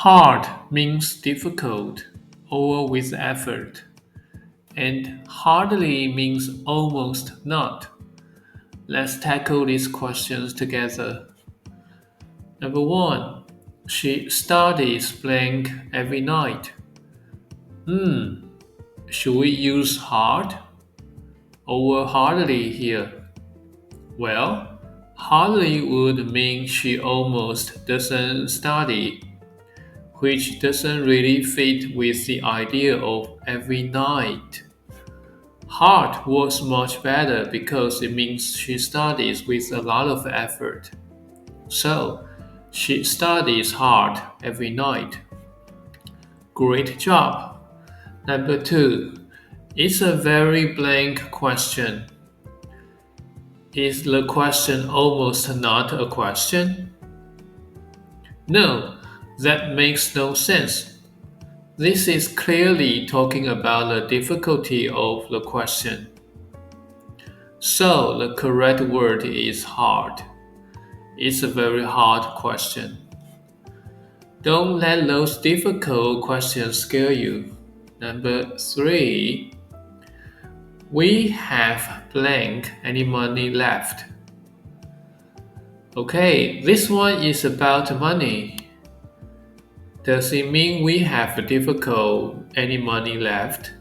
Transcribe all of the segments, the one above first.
Hard means difficult or with effort, and hardly means almost not. Let's tackle these questions together. Number one, she studies blank every night. Should we use hard or hardly here? Well, hardly would mean she almost doesn't study, which doesn't really fit with the idea of every night. Hard works much better because it means she studies with a lot of effort. So, she studies hard every night. Great job. Number two, it's a very blank question. Is the question almost not a question? No, that makes no sense. This is clearly talking about the difficulty of the question. So the correct word is hard. It's a very hard question. Don't let those difficult questions scare you. Number three, we have blank any money left. Okay, this one is about money. Does it mean we have difficult any money left?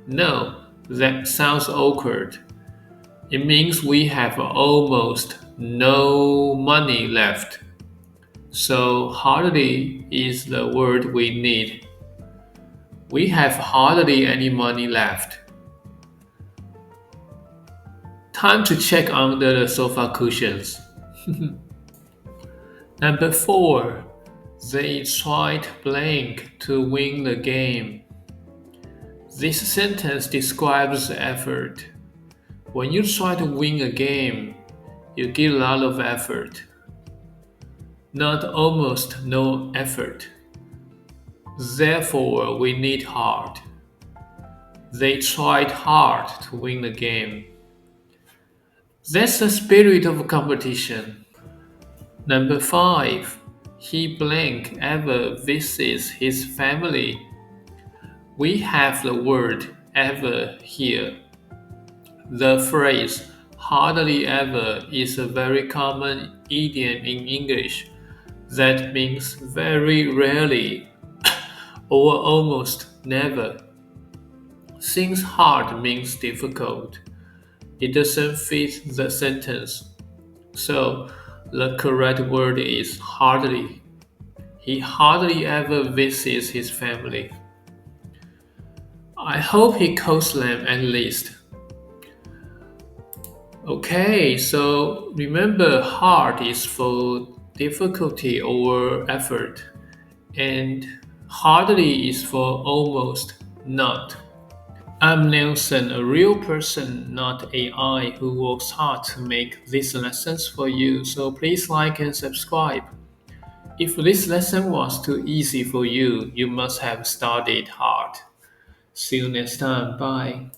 No, that sounds awkward. It means we have almost no money left. So hardly is the word we need. We have hardly any money left. Time to check under the sofa cushions. Number four, they tried blank to win the game. This sentence describes effort. When you try to win a game, you give a lot of effort. Not almost no effort. Therefore, we need hard. They tried hard to win the game. That's the spirit of competition. Number five, he blank ever visits his family. We have the word ever here. The phrase hardly ever is a very common idiom in English that means very rarely or almost never. Since hard means difficult, it doesn't fit the sentence. So the correct word is hardly. He hardly ever visits his family. I hope he calls them at least. Okay, so remember hard is for difficulty or effort, and hardly is for almost not. I'm Nelson, a real person, not AI, who works hard to make these lessons for you, so please like and subscribe. If this lesson was too easy for you, you must have studied hard. See you next time. Bye.